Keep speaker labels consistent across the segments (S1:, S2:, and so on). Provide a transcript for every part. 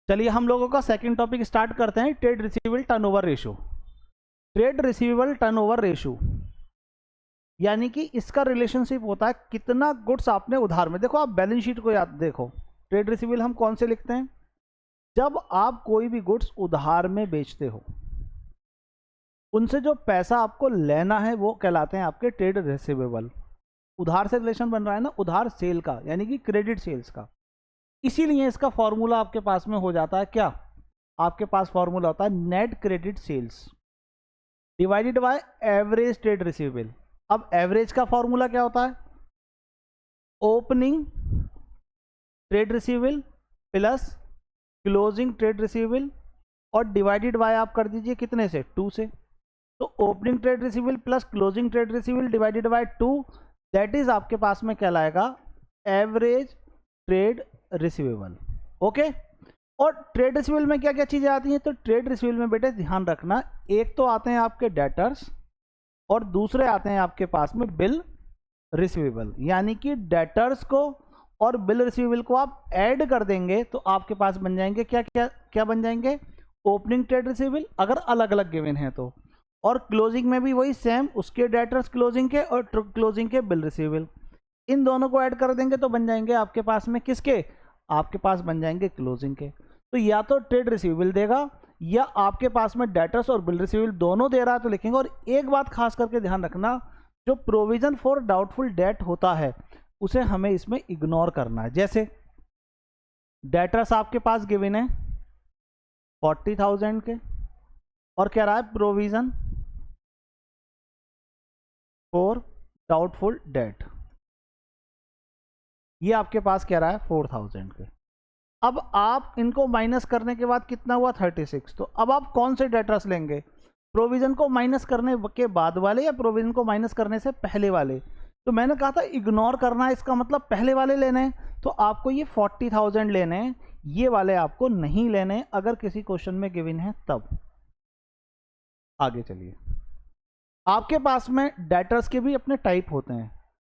S1: चलिए हम लोगों का सेकंड टॉपिक स्टार्ट करते हैं, trade receivable turnover ratio. Trade receivable turnover ratio यानी कि इसका रिलेशनशिप होता है कितना गुड्स आपने उधार में। देखो आप बैलेंस शीट को याद देखो, ट्रेड रिसीवेबल हम कौन से लिखते हैं, जब आप कोई भी गुड्स उधार में बेचते हो उनसे जो पैसा आपको लेना है वो कहलाते हैं आपके ट्रेड रिसीवेबल। उधार से रिलेशन बन रहा है ना, उधार सेल का यानी कि क्रेडिट सेल्स का। इसीलिए इसका फॉर्मूला आपके पास में हो जाता है क्या, आपके पास फॉर्मूला होता है net credit sales divided by average trade receivable. अब एवरेज का फॉर्मूला क्या होता है, opening trade receivable plus closing trade receivable और डिवाइडेड बाय आप कर दीजिए कितने से, 2 से। तो opening trade receivable plus closing trade receivable divided by 2, that is आपके पास में कहलाएगा एवरेज ट्रेड रिसीवेबल। ओके, और ट्रेड रिसीवेबल में क्या क्या चीजें आती हैं, तो ट्रेड रिसीवेबल में बेटे ध्यान रखना, एक तो आते हैं आपके डेटर्स और दूसरे आते हैं आपके पास में बिल रिसीवेबल। यानी कि डेटर्स को और बिल रिसीवेबल को आप ऐड कर देंगे तो आपके पास बन जाएंगे क्या क्या क्या बन जाएंगे, ओपनिंग ट्रेड रिसीवेबल अगर अलग अलग गिवन है तो, और क्लोजिंग में भी वही सेम, उसके डेटर्स क्लोजिंग के और क्लोजिंग के बिल रिसीवेबल, इन दोनों को ऐड कर देंगे तो बन जाएंगे आपके पास में किसके, आपके पास बन जाएंगे क्लोजिंग के। तो या तो ट्रेड रिसीवेबल देगा या आपके पास में डेटर्स और बिल रिसीवेबल दोनों दे रहा है तो लिखेंगे। और एक बात खास करके ध्यान रखना, जो प्रोविजन फॉर डाउटफुल डेट होता है उसे हमें इसमें इग्नोर करना है। जैसे डेटर्स आपके पास गिवन है 40,000 के और कह रहा है प्रोविजन फॉर डाउटफुल डेट, ये आपके पास कह रहा है 4,000 के। अब आप इनको माइनस करने के बाद कितना हुआ 36। तो अब आप कौन से डेटर्स लेंगे, प्रोविजन को माइनस करने के बाद वाले या प्रोविजन को माइनस करने से पहले वाले। तो मैंने कहा था इग्नोर करना है, इसका मतलब पहले वाले लेने हैं, तो आपको ये 40,000 लेने हैं, ये वाले आपको नहीं लेने अगर किसी क्वेश्चन में गिवन है तब। आगे चलिए, आपके पास में डेटर्स के भी अपने टाइप होते हैं।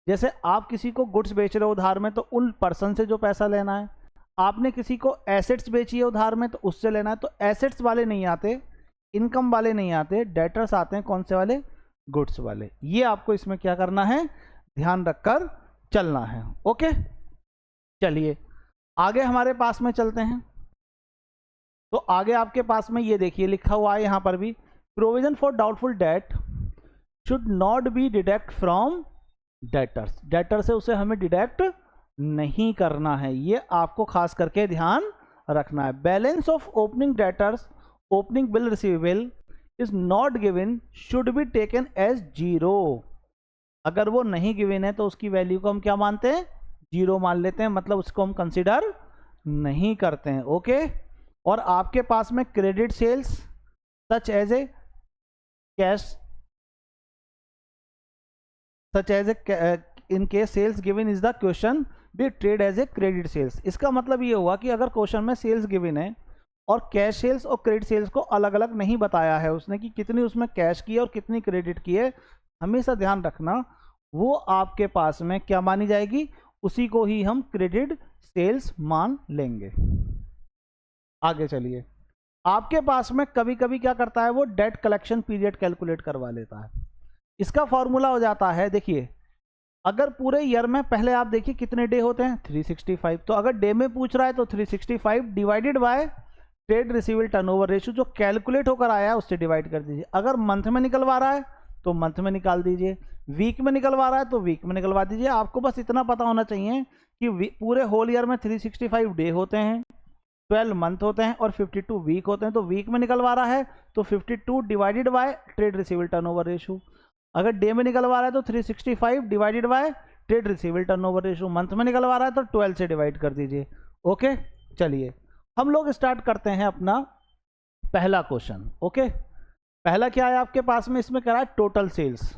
S1: जैसे आप किसी को गुड्स बेच रहे हो उधार में तो उन पर्सन से जो पैसा लेना है, आपने किसी को एसेट्स बेची है उधार में तो उससे लेना है। तो एसेट्स वाले नहीं आते, इनकम वाले नहीं आते, डेटर्स आते हैं कौन से वाले, गुड्स वाले। ये आपको इसमें क्या करना है, ध्यान रखकर चलना है। ओके, चलिए आगे हमारे पास में चलते हैं। तो आगे आपके पास में ये देखिए लिखा हुआ है यहां पर भी, provision for doubtful debt should not be deduct from debtors. Debtor से उसे हमें डिडक्ट नहीं करना है, ये आपको खास करके ध्यान रखना है। Balance of opening debtors opening bill receivable is not given should be taken as 0। अगर वो नहीं गिवन है तो उसकी वैल्यू को हम क्या मानते हैं, 0 मान लेते हैं, मतलब उसको हम कंसिडर नहीं करते हैं। ओके, और आपके पास में credit sales such as a cash such as a in case sales given is the question be trade as a credit sales। इसका मतलब ये हुआ कि अगर क्वेश्चन में सेल्स गिवन है और कैश सेल्स और क्रेडिट सेल्स को अलग अलग नहीं बताया है उसने कि कितनी उसमें कैश की है और कितनी क्रेडिट की है, हमेशा ध्यान रखना वो आपके पास में क्या मानी जाएगी, उसी को ही हम क्रेडिट सेल्स मान लेंगे। आगे चलिए, आपके पास में कभी कभी क्या करता है वो डेट कलेक्शन पीरियड कैलकुलेट करवा लेता है। इसका फॉर्मूला हो जाता है, देखिए अगर पूरे ईयर में पहले आप देखिए कितने डे होते हैं 365, तो अगर डे में पूछ रहा है तो 365 divided bye trade receivable turnover ratio जो कैलकुलेट होकर आया है उससे डिवाइड कर दीजिए। अगर मंथ में निकलवा रहा है तो मंथ में निकाल दीजिए, वीक में निकलवा रहा है तो वीक में निकलवा दीजिए। आपको बस इतना पता होना चाहिए कि पूरे होल ईयर में 365 डे होते हैं, 12 मंथ होते हैं और 52 वीक होते हैं। तो वीक में निकलवा रहा है तो 52 divided by trade receivable turnover ratio. अगर डे में निकलवा रहा है तो 365 divided bye trade receivable turnover ratio. Month में निकलवा रहा है तो 12 से डिवाइड कर दीजिए। ओके, चलिए हम लोग स्टार्ट करते हैं अपना पहला क्वेश्चन। ओके, पहला क्या है आपके पास में, इसमें कह रहा है टोटल सेल्स।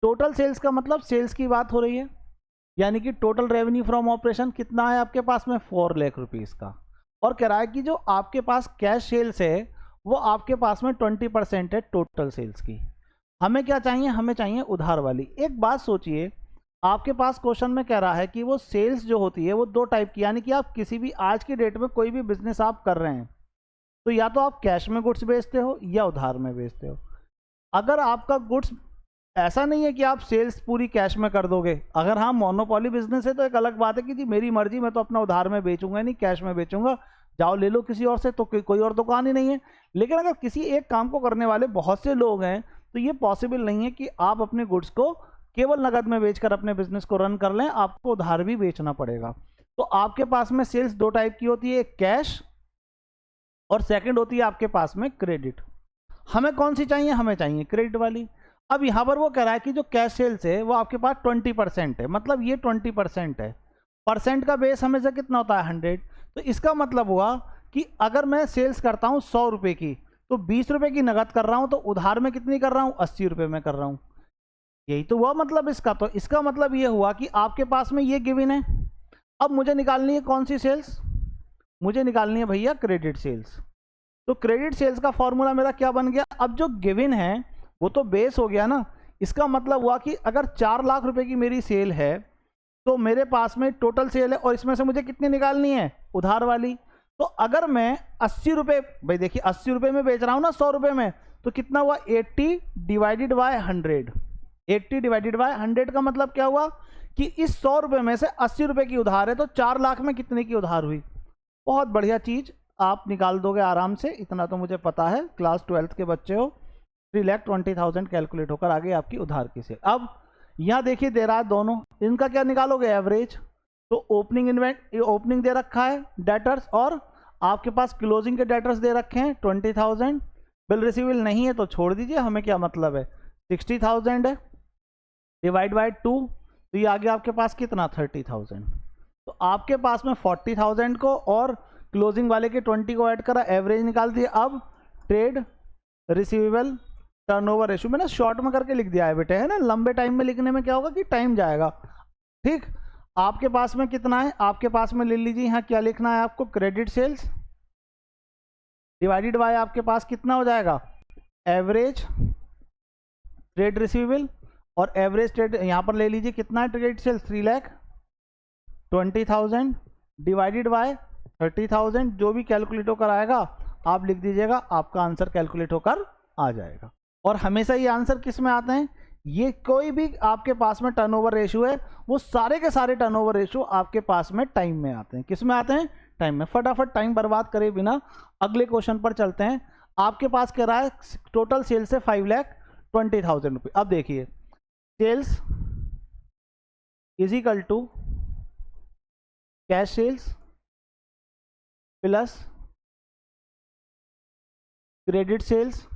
S1: टोटल सेल्स का मतलब सेल्स की बात हो रही है, यानी कि टोटल रेवेन्यू फ्रॉम ऑपरेशन कितना है आपके पास में 4 लाख रुपीज का, और कह रहा है कि जो आपके पास कैश सेल्स है वो आपके पास में 20% है टोटल सेल्स की। हमें क्या चाहिए, हमें चाहिए उधार वाली। एक बात सोचिए, आपके पास क्वेश्चन में कह रहा है कि वो सेल्स जो होती है वो दो टाइप की, यानी कि आप किसी भी आज की डेट में कोई भी बिजनेस आप कर रहे हैं तो या तो आप कैश में गुड्स बेचते हो या उधार में बेचते हो। अगर आपका गुड्स ऐसा नहीं है कि आप सेल्स पूरी कैश में कर दोगे, अगर हाँ मोनोपोली बिजनेस है तो एक अलग बात है कि जी मेरी मर्जी, मैं तो अपना उधार में बेचूंगा नहीं कैश में बेचूंगा, जाओ ले लो किसी और से, तो कोई और दुकान ही नहीं है। लेकिन अगर किसी एक काम को करने वाले बहुत से लोग हैं तो ये पॉसिबल नहीं है कि आप अपने गुड्स को केवल नगद में बेचकर अपने बिजनेस को रन कर लें, आपको उधार भी बेचना पड़ेगा। तो आपके पास में सेल्स दो टाइप की होती है, एक कैश और सेकंड होती है आपके पास में क्रेडिट। हमें कौन सी चाहिए? हमें चाहिए क्रेडिट वाली। अब यहाँ पर वो कह रहा है कि जो कैश सेल्स है वो आपके पास 20% है, मतलब ये 20% है। परसेंट का बेस हमेशा कितना होता है? 100। तो इसका मतलब हुआ कि अगर मैं सेल्स करता हूँ 100 रुपये की, तो 20 रुपये की नगद कर रहा हूँ, तो उधार में कितनी कर रहा हूँ? 80 रुपये में कर रहा हूँ। यही तो हुआ मतलब इसका। तो इसका मतलब ये हुआ कि आपके पास में ये गिवन है। अब मुझे निकालनी है कौन सी सेल्स? मुझे निकालनी है भैया क्रेडिट सेल्स। तो क्रेडिट सेल्स का फॉर्मूला मेरा क्या बन गया? अब जो गिवन है वो तो बेस हो गया ना। इसका मतलब हुआ कि अगर 4 लाख रुपए की मेरी सेल है तो मेरे पास में टोटल सेल है और इसमें से मुझे कितनी निकालनी है? उधार वाली। तो अगर मैं 80 रुपये, भाई देखिए 80 रुपये में बेच रहा हूँ ना 100 रुपये में, तो कितना हुआ? 80 डिवाइडेड बाय 100। 80 डिवाइडेड बाय 100 का मतलब क्या हुआ कि इस 100 रुपये में से 80 रुपये की उधार है, तो 4 लाख में कितने की उधार हुई? बहुत बढ़िया चीज़, आप निकाल दोगे आराम से, इतना तो मुझे पता है, क्लास 12th के बच्चे हो। 3,20,000 कैलकुलेट होकर आ गई आपकी उधार की सेल। अब यहाँ देखिए दे रहा है दोनों, इनका क्या निकालोगे? एवरेज। तो ओपनिंग दे रखा है डेटर्स, और आपके पास क्लोजिंग के डेटर्स दे रखे हैं 20,000। बिल रिसीवेबल नहीं है तो छोड़ दीजिए, हमें क्या मतलब है। 60,000 है, डिवाइड बाय 2, तो ये आ गया आपके पास कितना? 30,000। तो आपके पास में 40,000 को और क्लोजिंग वाले के 20 को ऐड करा, एवरेज निकाल दिया। अब ट्रेड रिसीवेबल टर्नओवर रेशियो मैंने शॉर्ट में करके लिख दिया है बेटे, है ना। लंबे टाइम में लिखने में क्या होगा कि टाइम जाएगा। ठीक, आपके पास में कितना है? आपके पास में ले लीजिए, यहाँ क्या लिखना है आपको? क्रेडिट सेल्स डिवाइडेड बाय आपके पास कितना हो जाएगा? एवरेज ट्रेड रिसीवेबल, और एवरेज ट्रेड यहाँ पर ले लीजिए कितना है? Trade sales 3,20,000 divided by 30,000। जो भी कैलकुलेट होकर आएगा आप लिख दीजिएगा, आपका आंसर कैलकुलेट होकर आ जाएगा। और हमेशा ये आंसर किस में आते हैं? ये कोई भी आपके पास में टर्नओवर रेशियो है, वो सारे के सारे टर्नओवर रेशियो आपके पास में टाइम में आते हैं। किस में आते हैं? टाइम में। फटाफट टाइम बर्बाद करे बिना अगले क्वेश्चन पर चलते हैं। आपके पास कह रहा है टोटल सेल्स है 5,20,000 रुपये। अब देखिए, sales is equal to cash sales plus credit sales,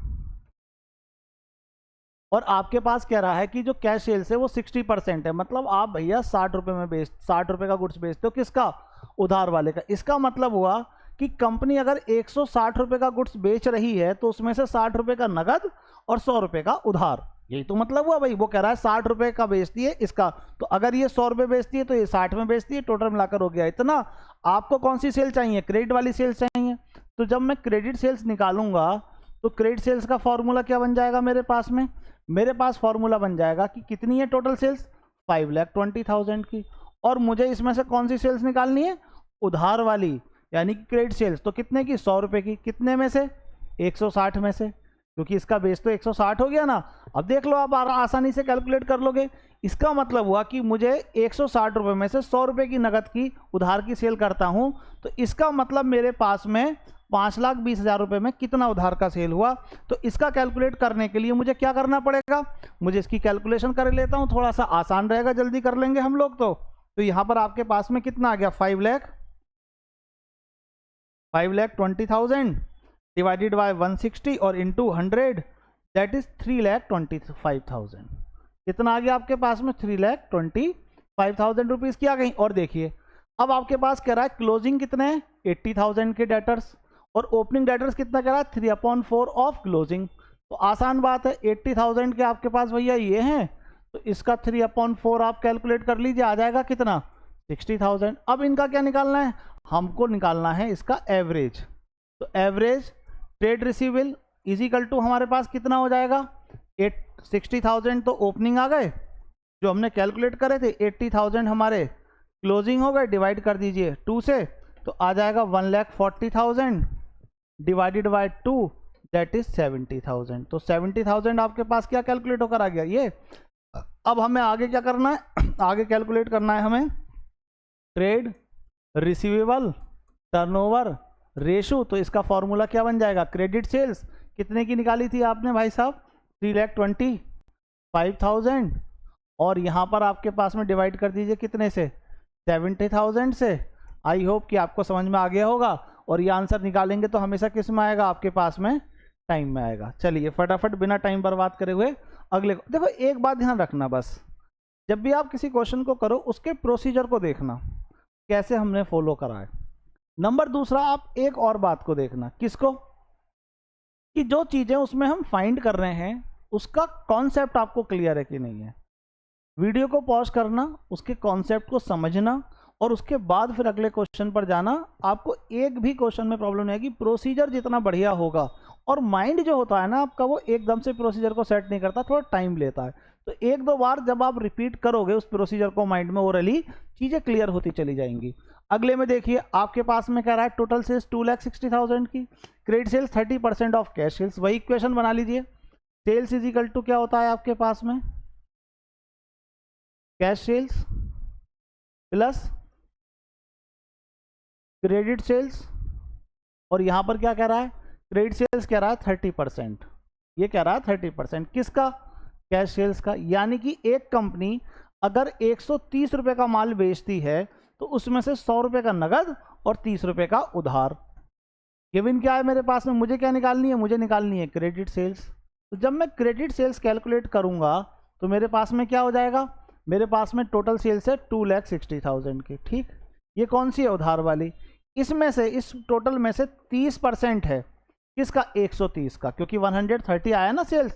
S1: और आपके पास कह रहा है कि जो कैश सेल्स है वो 60% है, मतलब आप भैया 60 रुपये में 60 रुपये का गुड्स बेचते हो। किसका? उधार वाले का। इसका मतलब हुआ कि कंपनी अगर 160 रुपये का गुड्स बेच रही है तो उसमें से 60 रुपये का नगद और 100 रुपये का उधार। यही तो मतलब हुआ भाई। वो कह रहा है 60 रुपये का बेचती है इसका, तो अगर ये 100 रुपये बेचती है तो ये 60 में बेचती है, टोटल मिलाकर हो गया इतना। आपको कौन सी सेल चाहिए? क्रेडिट वाली सेल्स चाहिए। तो जब मैं क्रेडिट सेल्स निकालूंगा तो क्रेडिट सेल्स का फॉर्मूला क्या बन जाएगा मेरे पास में? मेरे पास फॉर्मूला बन जाएगा कि कितनी है टोटल सेल्स? 5,20,000 की। और मुझे इसमें से कौन सी सेल्स निकालनी है? उधार वाली, यानी कि क्रेडिट सेल्स। तो कितने की? 100 रुपये की। कितने में से? 160 में से, क्योंकि इसका बेस तो 160 हो गया ना। अब देख लो, आप आसानी से कैलकुलेट कर लोगे। इसका मतलब हुआ कि मुझे 160 रुपये में से 100 रुपये की नगद की उधार की सेल करता हूं, तो इसका मतलब मेरे पास में 5,20,000 रुपये में कितना उधार का सेल हुआ। तो इसका कैलकुलेट करने के लिए मुझे क्या करना पड़ेगा? मुझे इसकी कैलकुलेशन कर लेता हूं, थोड़ा सा आसान रहेगा, जल्दी कर लेंगे हम लोग। तो यहां पर आपके पास में कितना आ गया? 5,20,000 डिवाइडेड बाय 160 और इंटू 100, दैट इज 3,25,000। कितना आ गया आपके पास में? 3,25,000 रुपीज की आ गई। और देखिए, अब आपके पास कह रहा है क्लोजिंग कितने हैं? 80,000 के डेटर्स, और ओपनिंग डेटर्स कितना कह रहा है? 3/4 ऑफ क्लोजिंग। तो आसान बात है, 80,000 के आपके पास भैया ये हैं, तो इसका 3/4 आप कैलकुलेट कर लीजिए, आ जाएगा कितना? 60,000। अब इनका क्या निकालना है? हमको निकालना है इसका एवरेज। तो average trade receivable is equal to हमारे पास कितना हो जाएगा? 60,000 तो ओपनिंग आ गए, जो हमने कैलकुलेट करे थे 80,000 हमारे क्लोजिंग हो गए, डिवाइड कर दीजिए 2 से, तो आ जाएगा 1,40,000 डिवाइडेड बाय 2, दैट इज 70,000। तो 70,000 आपके पास क्या कैलकुलेट होकर आ गया ये। अब हमें आगे क्या करना है, आगे कैलकुलेट करना है हमें ट्रेड रिसीवेबल टर्नओवर रेशो। तो इसका फॉर्मूला क्या बन जाएगा, क्रेडिट सेल्स कितने की निकाली थी आपने भाई साहब, 3,25,000, और यहाँ पर आपके पास में डिवाइड कर दीजिए कितने से, 70,000 से। आई होप कि आपको समझ में आ गया होगा, और ये आंसर निकालेंगे तो हमेशा किस में आएगा, आपके पास में टाइम में आएगा। चलिए फटाफट बिना टाइम बर्बाद करे हुए अगले को। देखो एक बात ध्यान रखना, बस जब भी आप किसी क्वेश्चन को करो उसके प्रोसीजर को देखना कैसे हमने फॉलो करा है। नंबर दूसरा, आप एक और बात को देखना, किसको, कि जो चीजें उसमें हम फाइंड कर रहे हैं उसका कॉन्सेप्ट आपको क्लियर है कि नहीं है। वीडियो को पॉज करना, उसके कॉन्सेप्ट को समझना, और उसके बाद फिर अगले क्वेश्चन पर जाना। आपको एक भी क्वेश्चन में प्रॉब्लम नहीं आएगी, प्रोसीजर जितना बढ़िया होगा। और माइंड जो होता है ना आपका, वो एकदम से प्रोसीजर को सेट नहीं करता, थोड़ा टाइम लेता है। तो एक दो बार जब आप रिपीट करोगे उस प्रोसीजर को माइंड में, ओरली चीजें क्लियर होती चली जाएंगी। अगले में देखिए आपके पास में कह रहा है टोटल सेल्स 2,60,000 की, credit sales 30% of cash sales. वही इक्वेशन बना लीजिए, सेल्स इज इक्वल टू क्या होता है आपके पास में, cash sales plus credit sales. और यहां पर क्या कह रहा है, क्रेडिट सेल्स कह रहा है 30%, ये कह रहा है 30% किसका, कैश सेल्स का। यानी कि एक कंपनी अगर 130 रुपए का माल बेचती है तो उसमें से 100 रुपए का नगद और 30 रुपए का उधार। गिवन क्या है मेरे पास में, मुझे क्या निकालनी है, मुझे निकालनी है क्रेडिट सेल्स। तो जब मैं क्रेडिट सेल्स कैलकुलेट करूंगा तो मेरे पास में क्या हो जाएगा, मेरे पास में टोटल सेल्स है 2,60,000 की, ठीक। ये कौन सी है, उधार वाली। इसमें से, इस टोटल में से 30% है किसका, 130 का, क्योंकि 130 आया ना सेल्स।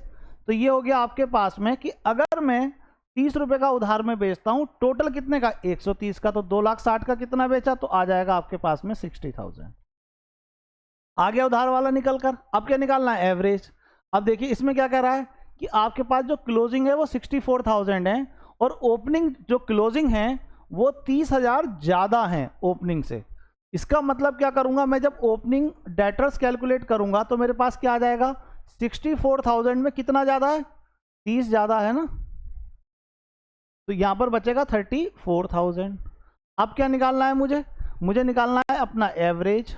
S1: तो ये हो गया आपके पास में कि अगर मैं 30 रुपए का उधार में बेचता हूं, टोटल कितने का, 130 का, तो 2,60,000 का कितना बेचा, तो आ जाएगा आपके पास में 60,000। आ गया उधार वाला निकल कर। अब क्या निकालना है, एवरेज। अब देखिए इसमें क्या कह रहा है कि आपके पास जो क्लोजिंग है वो 64,000 है, और ओपनिंग जो क्लोजिंग है वो 30,000 ज्यादा है ओपनिंग से। इसका मतलब क्या करूंगा मैं, जब ओपनिंग डेटर्स कैलकुलेट करूंगा तो मेरे पास क्या आ जाएगा, 64,000 में कितना ज्यादा है, 30 ज्यादा है ना, तो यहां पर बचेगा 34,000। अब क्या निकालना है मुझे, मुझे निकालना है अपना एवरेज।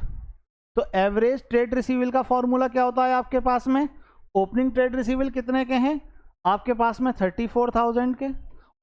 S1: तो एवरेज ट्रेड रिसीवेबल का फॉर्मूला क्या होता है आपके पास में, ओपनिंग ट्रेड रिसीवेबल कितने के हैं आपके पास में, 34,000 के,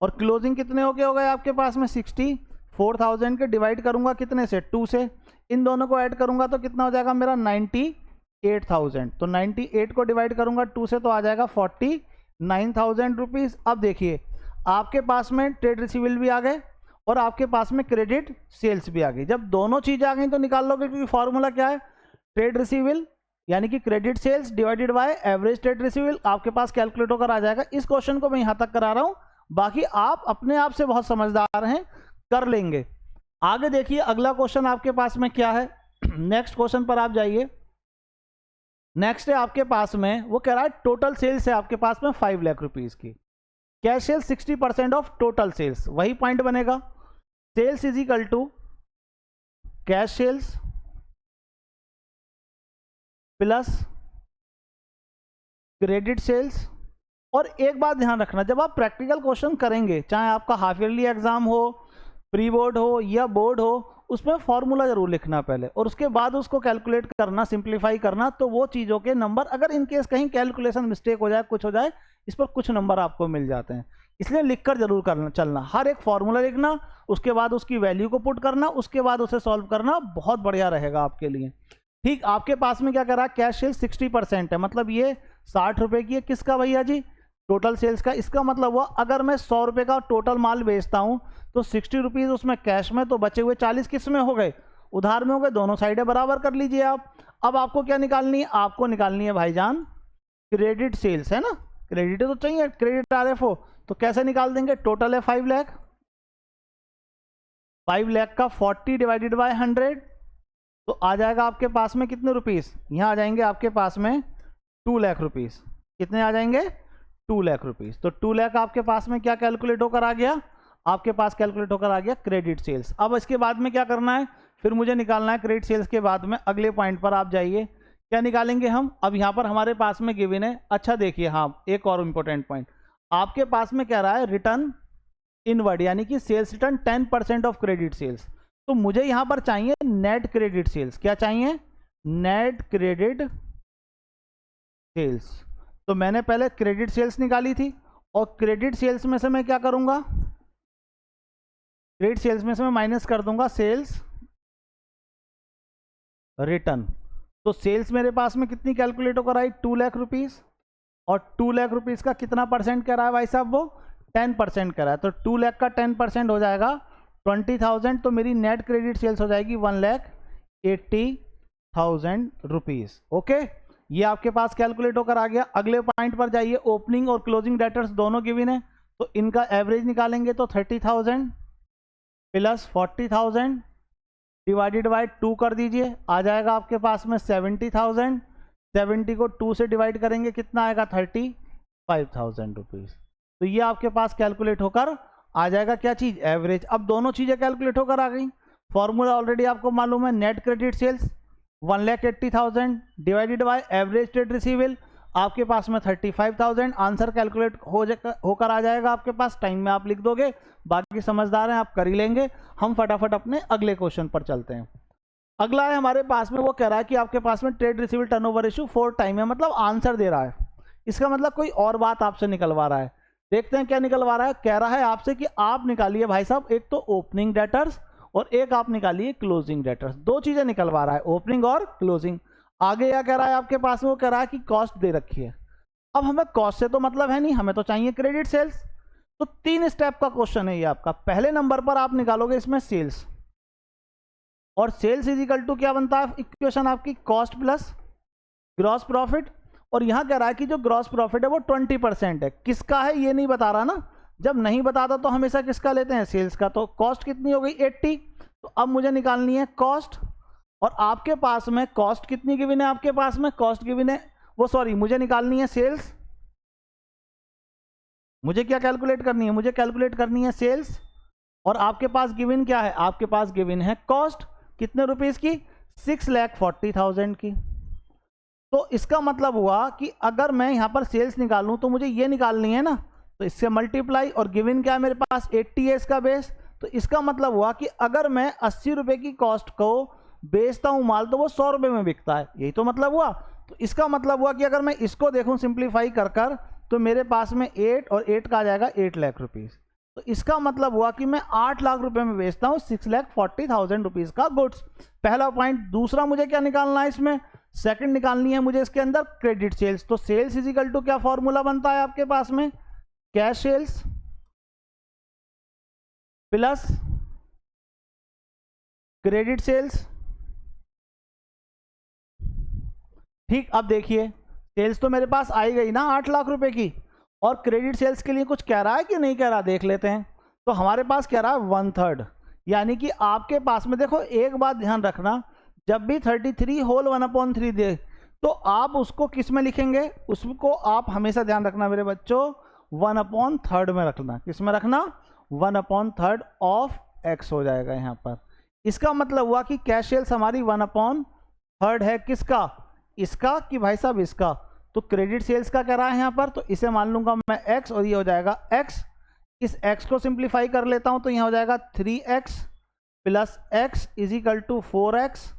S1: और क्लोजिंग कितने हो गए आपके पास में, 64,000 के, डिवाइड करूंगा कितने से, 2 से। इन दोनों को ऐड करूंगा तो कितना हो जाएगा मेरा, 98,000। तो 98 को डिवाइड करूंगा 2 से तो आ जाएगा 49,000 रुपीज। अब देखिए आपके पास में ट्रेड रिसीवेबल भी आ गए और आपके पास में क्रेडिट सेल्स भी आ गई। जब दोनों चीजें आ गई तो निकाल लोगे, क्योंकि फॉर्मूला क्या है, ट्रेड रिसीवेबल यानी कि credit sales divided by average trade receivable, आपके पास कैलकुलेट होकर आ जाएगा। इस क्वेश्चन को मैं यहां तक करा रहा हूं, बाकी आप अपने आप से बहुत समझदार हैं, कर लेंगे। आगे देखिए अगला क्वेश्चन आपके पास में क्या है, नेक्स्ट क्वेश्चन पर आप जाइए। नेक्स्ट है आपके पास में, वो कह रहा है टोटल सेल्स है आपके पास में 5 लाख रुपीज की, cash sales 60% of total sales. वही पॉइंट बनेगा, sales is equal to cash sales plus credit sales. और एक बात ध्यान रखना, जब आप प्रैक्टिकल क्वेश्चन करेंगे, चाहे आपका हाफ ईयरली एग्जाम हो, प्री बोर्ड हो या बोर्ड हो, उसमें फॉर्मूला जरूर लिखना पहले, और उसके बाद उसको कैलकुलेट करना, सिंप्लीफाई करना। तो वो चीज़ों के नंबर, अगर इनकेस कहीं कैलकुलेशन मिस्टेक हो जाए, कुछ हो जाए, इस पर कुछ नंबर आपको मिल जाते हैं। इसलिए लिखकर जरूर करना चलना, हर एक फॉर्मूला लिखना, उसके बाद उसकी वैल्यू को पुट करना, उसके बाद उसे सॉल्व करना, बहुत बढ़िया रहेगा आपके लिए। ठीक, आपके पास में क्या कर रहा है, कैश सेल्स 60% है, मतलब ये 60 रुपए की है, किसका भैया जी, टोटल सेल्स का। इसका मतलब हुआ अगर मैं 100 रुपए का टोटल माल बेचता हूं तो 60 रुपीज उसमें कैश में, तो बचे हुए 40 किस में हो गए, उधार में हो गए। दोनों साइडें बराबर कर लीजिए आप। अब आपको क्या निकालनी है, आपको निकालनी है भाईजान क्रेडिट सेल्स, है ना, क्रेडिट तो चाहिए, क्रेडिट आरएफओ। तो कैसे निकाल देंगे, टोटल है 5 लाख, 5 लाख का 40 डिवाइडेड बाय 100, तो आ जाएगा आपके पास में कितने रुपीस, यहां आ जाएंगे आपके पास में 2 लाख रुपीस। कितने आ जाएंगे, 2 लाख रुपीस। तो 2 लाख आपके पास में क्या कैलकुलेट होकर आ गया, आपके पास कैलकुलेट होकर आ गया क्रेडिट सेल्स। अब इसके बाद में क्या करना है, फिर मुझे निकालना है क्रेडिट सेल्स के बाद में अगले पॉइंट पर आप जाइए, क्या निकालेंगे हम। अब यहाँ पर हमारे पास में गिवन है, अच्छा देखिए, हाँ एक और इंपॉर्टेंट पॉइंट आपके पास में कह रहा है रिटर्न इनवर्ड, यानी कि sales return 10% of credit sales. तो मुझे यहाँ पर चाहिए नेट क्रेडिट सेल्स, क्या चाहिए, नेट क्रेडिट सेल्स। तो मैंने पहले क्रेडिट सेल्स निकाली थी, और क्रेडिट सेल्स में से मैं क्या करूंगा, क्रेडिट सेल्स में से मैं माइनस कर दूंगा सेल्स रिटर्न। तो सेल्स मेरे पास में कितनी कैलकुलेट होकर आई, 2 लाख रुपीस, और 2 लाख रुपीस का कितना परसेंट कह रहा है भाई साहब, वो 10% कह रहा है। तो 2 लाख का 10% हो जाएगा 20,000, तो मेरी नेट क्रेडिट सेल्स हो जाएगी 1,80,000 रुपीज। ओके, ये आपके पास कैलकुलेट होकर आ गया। अगले पॉइंट पर जाइए, ओपनिंग और क्लोजिंग डेटर्स दोनों गिवन है, तो इनका एवरेज निकालेंगे तो 30,000 प्लस 40,000 डिवाइडेड बाय 2 कर दीजिए, आ जाएगा आपके पास में 70,000। 70 को 2 से डिवाइड करेंगे कितना आएगा, 35,000 रुपीज। तो ये आपके पास कैलकुलेट होकर आ जाएगा क्या चीज, एवरेज। अब दोनों चीजें कैलकुलेट होकर आ गई, फॉर्मूला ऑलरेडी आपको मालूम है, net credit sales 1,80,000 divided by average trade receivable, आपके पास में 35,000। आंसर कैलकुलेट होकर आ जाएगा आपके पास, टाइम में आप लिख दोगे, बाकी समझदार हैं आप कर ही लेंगे। हम फटाफट अपने अगले क्वेश्चन पर चलते हैं। अगला है हमारे पास में, वो कह रहा है कि आपके पास में trade receivable turnover ratio 4 time है, मतलब आंसर दे रहा है, इसका मतलब कोई और बात आपसे निकलवा रहा है। देखते हैं क्या निकलवा रहा है। कह रहा है आपसे कि आप निकालिए भाई साहब, एक तो ओपनिंग डेटर्स और एक आप निकालिए क्लोजिंग डेटर्स, दो चीजें निकलवा रहा है, ओपनिंग और क्लोजिंग। आगे क्या कह रहा है आपके पास में, वो कह रहा है कि कॉस्ट दे रखी है। अब हमें कॉस्ट से तो मतलब है नहीं, हमें तो चाहिए क्रेडिट सेल्स। तो 3 स्टेप का क्वेश्चन है ये आपका। पहले नंबर पर आप निकालोगे इसमें सेल्स, और सेल्स इज इक्वल टू क्या बनता है इक्वेशन आपकी, कॉस्ट प्लस ग्रॉस प्रॉफिट। और यहां कह रहा है कि जो ग्रॉस प्रॉफिट है वो 20% है, किसका है ये नहीं बता रहा ना, जब नहीं बताता तो हमेशा किसका लेते हैं, सेल्स का। तो कॉस्ट कितनी हो गई 80, तो अब मुझे निकालनी है कॉस्ट, और आपके पास में कॉस्ट कितनी गिवन है, आपके पास में कॉस्ट गिवन है, वो सॉरी मुझे निकालनी है सेल्स। मुझे क्या कैलकुलेट करनी है, मुझे कैलकुलेट करनी है सेल्स, और आपके पास गिवन क्या है, आपके पास गिवन है कॉस्ट कितने रुपीस की, 6,40,000 की। तो इसका मतलब हुआ कि अगर मैं यहां पर सेल्स निकालूं तो मुझे ये निकालनी है ना, तो इससे मल्टीप्लाई, और गिवन क्या है मेरे पास 80 है इसका बेस। तो इसका मतलब हुआ कि अगर मैं 80 रुपए की कॉस्ट को बेचता हूं माल, तो वो 100 रुपए में बिकता है, यही तो मतलब हुआ। तो इसका मतलब हुआ कि अगर मैं इसको देखूं सिंप्लीफाई कर कर, तो मेरे पास में 8 और 8 का आ जाएगा 8 लाख रुपीज। तो इसका मतलब हुआ कि मैं 8 लाख रुपए में बेचता हूं 6,40,000 रुपीज का गुड्स। पहला पॉइंट। दूसरा मुझे क्या निकालना है इसमें, सेकंड निकालनी है मुझे इसके अंदर क्रेडिट सेल्स। तो सेल्स इज इक्वल टू क्या फॉर्मूला बनता है आपके पास में, cash sales plus credit sales. ठीक, अब देखिए सेल्स तो मेरे पास आई गई ना 8 लाख रुपए की, और क्रेडिट सेल्स के लिए कुछ कह रहा है कि नहीं कह रहा, देख लेते हैं। तो हमारे पास कह रहा है 1/3, यानी कि आपके पास में देखो एक बात ध्यान रखना, जब भी 33 होल 1/3 दे, तो आप उसको किस में लिखेंगे, उसको आप हमेशा ध्यान रखना मेरे बच्चों 1/3 में रखना। किस में रखना, 1/3 ऑफ x हो जाएगा यहाँ पर। इसका मतलब हुआ कि कैश सेल्स हमारी 1/3 है, किसका, इसका कि भाई साहब इसका। तो क्रेडिट सेल्स का कह रहा है यहाँ पर, तो इसे मान लूंगा मैं x, और ये हो जाएगा x। इस x को सिंप्लीफाई कर लेता हूं, तो यहाँ हो जाएगा 3x plus x is equal to 4x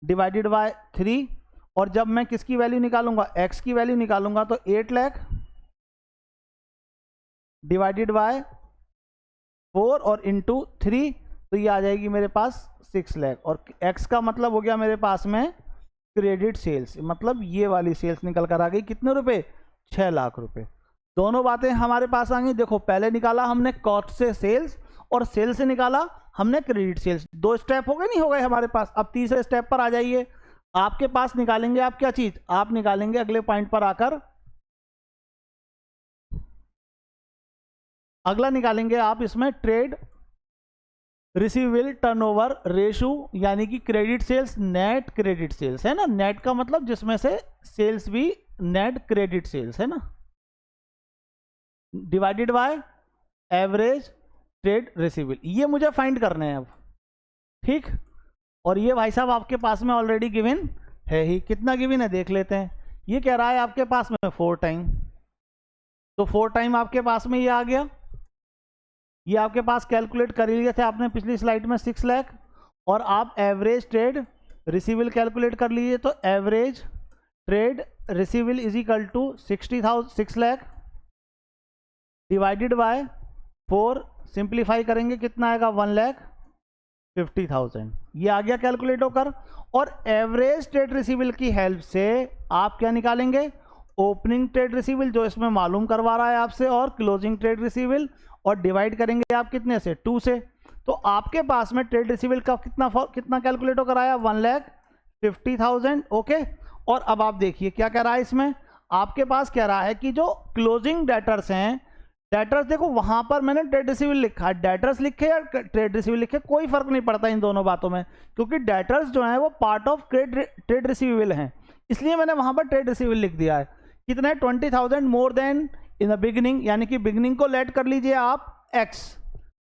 S1: divided by 3। और जब मैं किसकी वैल्यू निकालूंगा, x की वैल्यू निकालूंगा, तो 8 लाख डिवाइडेड बाय 4 और इंटू 3, तो ये आ जाएगी मेरे पास 6 लाख। और x का मतलब हो गया मेरे पास में क्रेडिट सेल्स, मतलब ये वाली सेल्स निकल कर आ गई कितने रुपए, 6 लाख रुपए। दोनों बातें हमारे पास आ गई। देखो पहले निकाला हमने कॉस्ट से सेल्स, और सेल्स से निकाला हमने क्रेडिट सेल्स। 2 स्टेप हो गए, नहीं हो गए हमारे पास। अब तीसरे स्टेप पर आ जाइए। आपके पास निकालेंगे आप क्या चीज, आप निकालेंगे अगले पॉइंट पर आकर, अगला निकालेंगे आप इसमें ट्रेड रिसीवेबल टर्नओवर रेशो, यानी कि credit sales net credit sales है ना। नेट का मतलब जिसमें से सेल्स भी नेट क्रेडिट सेल्स है ना। Divided by average trade receivable, ये मुझे फाइंड करने हैं अब, ठीक। और ये भाई साहब आपके पास में ऑलरेडी गिवन है ही, कितना गिवन है देख लेते हैं। ये कह रहा है आपके पास में 4 टाइम, तो 4 टाइम आपके पास में ये आ गया। ये आपके पास कैलकुलेट कर लिए थे आपने पिछली स्लाइड में 6 लाख, और आप एवरेज ट्रेड रिसीवेबल कैलकुलेट कर लीजिए, तो average trade receivable is equal to 6 lakh divided by 4, simplify करेंगे कितना आएगा 1,50,000, ये आ गया कैलकुलेट होकर। और एवरेज ट्रेड रिसीवेबल की हेल्प से आप क्या निकालेंगे, ओपनिंग ट्रेड रिसीवेबल जो इसमें मालूम करवा रहा है आपसे, और क्लोजिंग ट्रेड रिसीवेबल, और डिवाइड करेंगे आप कितने से 2 से। तो आपके पास में ट्रेड रिसीवेबल का कितना कैलकुलेट होकर आया 1,50,000, ओके। और अब आप देखिए क्या कह रहा है इसमें, आपके पास कह रहा है कि जो क्लोजिंग डेटर्स हैं, डेटर्स देखो वहां पर मैंने ट्रेड रिसीवेबल लिखा है, डेटर्स लिखे या ट्रेड रिसीवेबल लिखे कोई फर्क नहीं पड़ता इन दोनों बातों में, क्योंकि डेटर्स जो है वो पार्ट ऑफ ट्रेड रिसीवेबल हैं, इसलिए मैंने वहां पर ट्रेड रिसीवेबल लिख दिया है। कितना है 20,000 more then in the beginning, यानी कि बिगनिंग को लेट कर लीजिए आप x,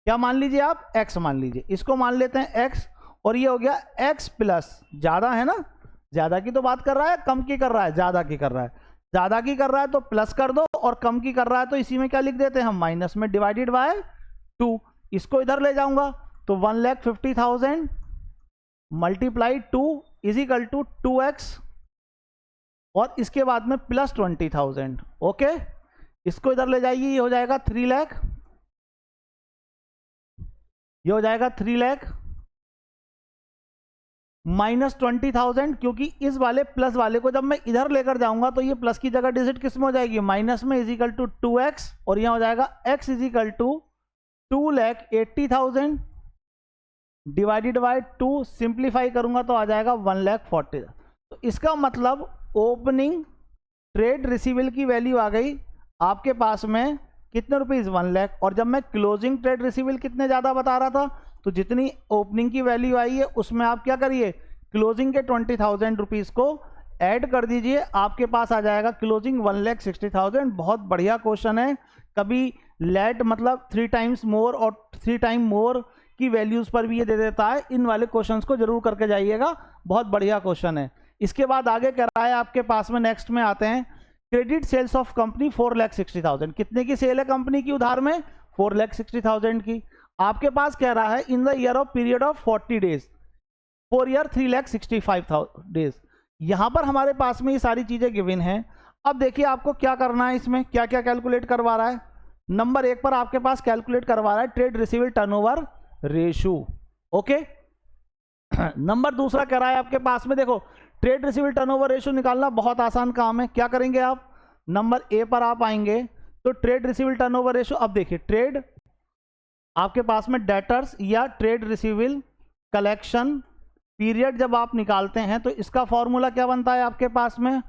S1: क्या मान लीजिए आप x मान लीजिए, इसको मान लेते हैं x, और ये हो गया x प्लस, ज्यादा है ना, ज्यादा की तो बात कर रहा है, कम की कर रहा है, ज्यादा की कर रहा है, ज्यादा की कर रहा है तो प्लस कर दो, और कम की कर रहा है तो इसी में क्या लिख देते हैं हम माइनस में, डिवाइडेड बाय 2। इसको इधर ले जाऊंगा तो 1,50,000 multiply 2 is equal to 2x, और इसके बाद में प्लस 20,000, ओके। इसको इधर ले जाइए, ये हो जाएगा 3 लाख, ये हो जाएगा 3 लाख माइनस 20,000, क्योंकि इस वाले प्लस वाले को जब मैं इधर लेकर जाऊंगा तो ये प्लस की जगह डिजिट किस में हो जाएगी, माइनस में, इज इक्वल टू 2x, और यहां हो जाएगा x is equal to 2,80,000 divided by 2, simplify करूंगा तो आ जाएगा 1,40,000। तो इसका मतलब ओपनिंग ट्रेड रिसीवेबल की वैल्यू आ गई आपके पास में कितने रुपीज 1 लाख, और जब मैं क्लोजिंग ट्रेड रिसीवेबल कितने ज्यादा बता रहा था, तो जितनी ओपनिंग की वैल्यू आई है उसमें आप क्या करिए, क्लोजिंग के 20,000 रुपीज को ऐड कर दीजिए, आपके पास आ जाएगा क्लोजिंग 1,60,000। बहुत बढ़िया क्वेश्चन है, कभी लेट मतलब 3 टाइम्स मोर और 3 टाइम मोर की वैल्यूज पर भी ये दे देता है, इन वाले क्वेश्चंस को जरूर करके जाइएगा, बहुत बढ़िया क्वेश्चन है। इसके बाद आगे कह रहा है आपके पास में, नेक्स्ट में आते हैं, क्रेडिट सेल्स ऑफ कंपनी 4,60,000, कितने की सेल है कंपनी की उधार में 4,60,000 की। आपके पास कह रहा है in the year of period of 40 days, 4 year 3,65,000 days. यहां पर हमारे पास में ये सारी चीजें गिवन हैं। अब देखिए आपको क्या करना है, इसमें क्या क्या कैलकुलेट करवा रहा है। नंबर 1 पर आपके पास कैलकुलेट करवा रहा है trade receivable turnover ratio, okay. Number 2 कह रहा है आपके पास में, देखो ट्रेड रिसीवेबल टर्नओवर रेशो निकालना बहुत आसान काम है। क्या करेंगे आप, नंबर ए पर आप आएंगे तो ट्रेड रिसीवेबल टर्नओवर रेशो, अब देखिए ट्रेड आपके पास में डेटर्स या ट्रेड रिसीवेबल कलेक्शन पीरियड जब आप निकालते हैं तो इसका फॉर्मूला क्या बनता है आपके पास में,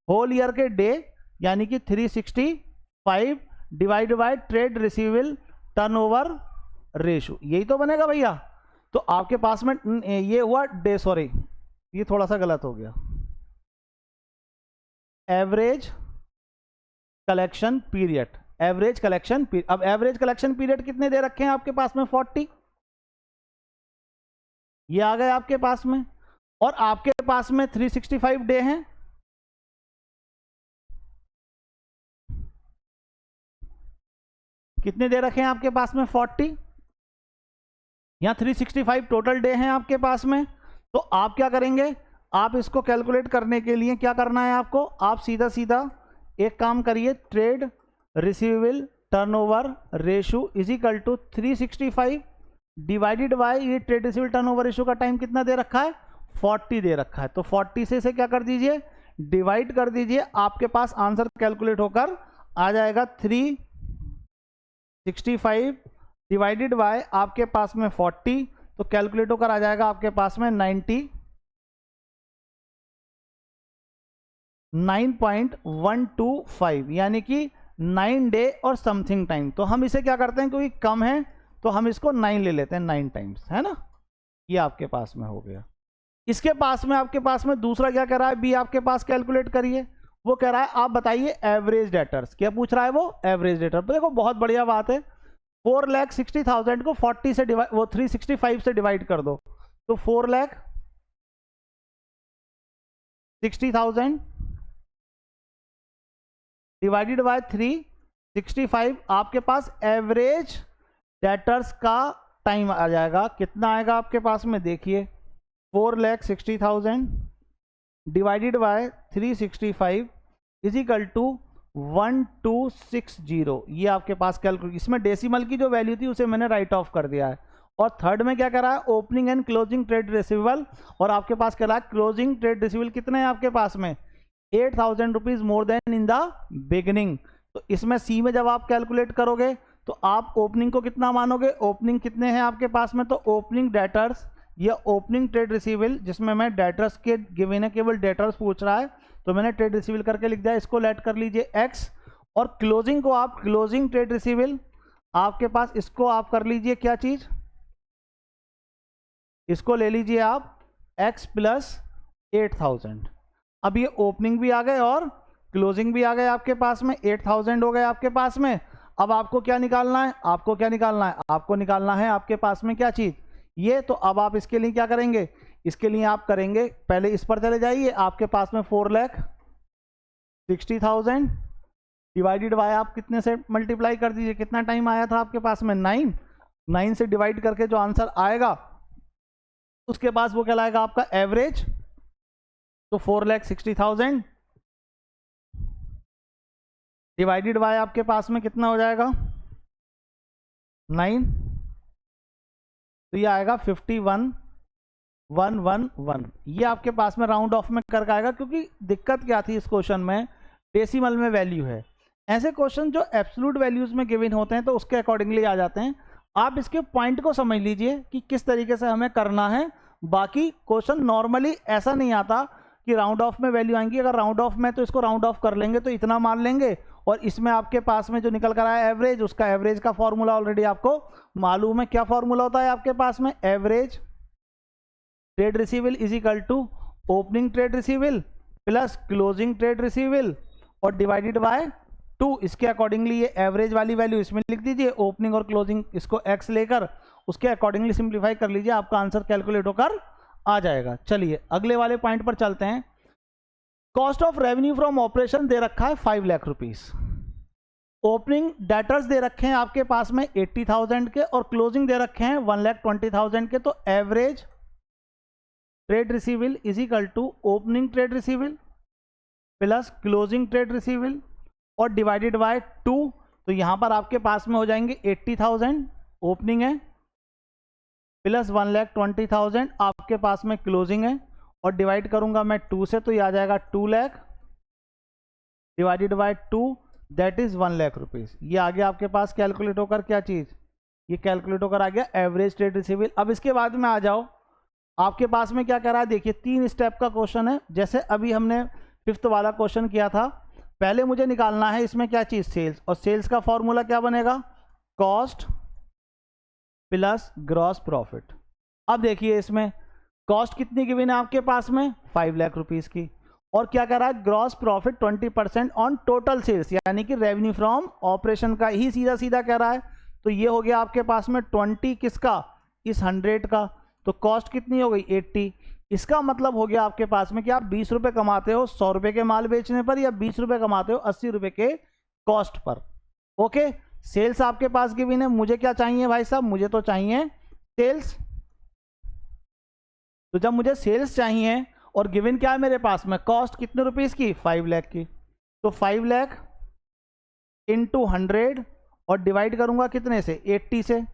S1: होल ईयर के डे यानी कि 365 divide by trade receivable turnover ratio, यही तो बनेगा भैया। तो आपके पास में ये हुआ डे, सॉरी ये थोड़ा सा गलत हो गया, average collection period, average collection period. अब एवरेज कलेक्शन पीरियड कितने दे रखे हैं आपके पास में 40, ये आ गए आपके पास में, और आपके पास में 365 डे हैं, कितने दे रखे हैं आपके पास में 40, यहां 365 टोटल डे हैं आपके पास में। तो आप क्या करेंगे, आप इसको कैलकुलेट करने के लिए क्या करना है आपको, आप सीधा सीधा एक काम करिए, trade receivable turnover ratio is equal to 365 divided by ये ट्रेड रिसीवेबल टर्नओवर रेशो का टाइम कितना दे रखा है 40 दे रखा है, तो 40 से इसे क्या कर दीजिए डिवाइड कर दीजिए, आपके पास आंसर कैलकुलेट होकर आ जाएगा 365 डिवाइडेड बाय आपके पास में 40, तो कैलकुलेट होकर आ जाएगा आपके पास में 99.125 यानी कि 9 डे और समथिंग टाइम। तो हम इसे क्या करते हैं, क्योंकि कम है तो हम इसको 9 ले लेते हैं, 9 टाइम्स, है ना, ये आपके पास में हो गया। इसके पास में आपके पास में दूसरा क्या कर रहा है, बी आपके पास कैलकुलेट करिए, वो कह रहा है आप बताइए एवरेज डेटर्स, क्या पूछ रहा है वो, एवरेज डेटर। तो देखो बहुत बढ़िया बात है, 4,60,000 को 40 से डिवाइड, वो 365 से डिवाइड कर दो, तो 4,60,000 डिवाइडेड बाय 365, आपके पास एवरेज डेटर्स का टाइम आ जाएगा। कितना आएगा आपके पास में, देखिए 4,60,000 divided by 365 is equal to 1260। ये आपके पास कैलकुलेट, इसमें डेसिमल की जो वैल्यू थी उसे मैंने राइट ऑफ कर दिया है। और थर्ड में क्या कर रहा है, opening and closing trade receivable, और आपके पास कह रहा है क्लोजिंग ट्रेड रिसीवेबल कितने हैं आपके पास में, 8,000 rupees more then in the beginning. तो इसमें सी में जब आप कैलकुलेट करोगे तो आप ओपनिंग को कितना मानोगे, ओपनिंग कितने हैं आपके पास में, तो ओपनिंग डेटर्स या ओपनिंग ट्रेड रिसीवेबल, जिसमें मैं डेटर्स के गिवन है, केवल डेटर्स पूछ रहा है तो मैंने ट्रेड रिसीवेबल करके लिख दिया, इसको लेट कर लीजिए x, और क्लोजिंग को आप क्लोजिंग ट्रेड रिसीवेबल आपके पास, इसको आप कर लीजिए क्या चीज, इसको ले लीजिए आप x प्लस 8,000। अब ये ओपनिंग भी आ गए और क्लोजिंग भी आ गए आपके पास में, 8,000 हो गए आपके पास में। अब आपको क्या निकालना है, आपको क्या निकालना है, आपको निकालना है आपके पास में क्या चीज, ये। तो अब आप इसके लिए क्या करेंगे, इसके लिए आप करेंगे, पहले इस पर चले जाइए, आपके पास में 4,60,000 डिवाइडेड बाय आप कितने से मल्टीप्लाई कर दीजिए, कितना टाइम आया था आपके पास में 9 से डिवाइड करके जो आंसर आएगा उसके पास वो कहलाएगा आपका एवरेज। तो 4,60,000 डिवाइडेड बाय आपके पास में कितना हो जाएगा 9, तो ये आएगा 51,111। ये आपके पास में राउंड ऑफ में करके आएगा, क्योंकि दिक्कत क्या थी इस क्वेश्चन में, डेसिमल में वैल्यू है। ऐसे क्वेश्चन जो एब्सोल्यूट वैल्यूज में गिवन होते हैं तो उसके अकॉर्डिंगली आ जाते हैं। आप इसके पॉइंट को समझ लीजिए कि किस तरीके से हमें करना है। बाकी क्वेश्चन नॉर्मली ऐसा नहीं आता कि राउंड ऑफ में वैल्यू आएंगी, अगर राउंड ऑफ में तो इसको राउंड ऑफ कर लेंगे तो इतना मान लेंगे, और इसमें आपके पास में जो निकल कर आया एवरेज, उसका एवरेज का फॉर्मूला ऑलरेडी आपको मालूम है। क्या फॉर्मूला होता है आपके पास में, average trade receivable is equal to opening trade receivable plus closing trade receivable और डिवाइडेड बाय 2। इसके अकॉर्डिंगली ये एवरेज वाली वैल्यू इसमें लिख दीजिए, ओपनिंग और क्लोजिंग इसको x लेकर उसके अकॉर्डिंगली सिंप्लीफाई कर लीजिए, आपका आंसर कैलकुलेट होकर आ जाएगा। चलिए अगले वाले पॉइंट पर चलते हैं। Cost of revenue from operation दे रखा है 5 लाख रुपीस, ओपनिंग डेटर्स दे रखे हैं आपके पास में 80,000 के और क्लोजिंग दे रखे हैं 1,20,000 के। तो average trade receivable is equal to opening trade receivable plus closing trade receivable और डिवाइडेड बाय 2। तो यहां पर आपके पास में हो जाएंगे 80,000 ओपनिंग है प्लस 1,20,000 आपके पास में क्लोजिंग है, और डिवाइड करूंगा मैं 2 से, तो ये आ जाएगा 2 lakh divided by 2, that is 1 lakh rupees. ये आ गया आपके पास कैलकुलेट होकर क्या चीज, ये कैलकुलेट होकर आ गया एवरेज ट्रेड रिसीवेबल। अब इसके बाद में आ जाओ, आपके पास में क्या कह रहा है, देखिए 3 स्टेप का क्वेश्चन है। जैसे अभी हमने 5th वाला क्वेश्चन किया था, पहले मुझे निकालना है इसमें क्या चीज, सेल्स, और सेल्स का फॉर्मूला क्या बनेगा, कॉस्ट प्लस ग्रॉस प्रॉफिट। अब देखिए इसमें कॉस्ट कितनी गिवन है आपके पास में 5 लाख रुपीस की, और क्या कह रहा है gross profit 20% on total sales, यानी कि रेवेन्यू फ्रॉम ऑपरेशन का ही सीधा सीधा कह रहा है। तो ये हो गया आपके पास में 20 किसका, इस 100 का। तो कॉस्ट कितनी हो गई 80। इसका मतलब हो गया आपके पास में कि आप 20 रुपए कमाते हो 100 रुपए के माल बेचने पर, या 20 रुपए कमाते हो 80 रुपए के कॉस्ट पर। ओके, सेल्स आपके पास गिवन है, मुझे क्या चाहिए भाई साहब, मुझे तो चाहिए सेल्स। तो जब मुझे सेल्स चाहिए और गिवन क्या है मेरे पास में, कॉस्ट कितने रुपीस की 5 लाख की, तो 5 लाख इंटू 100 और डिवाइड करूंगा कितने से 80 से,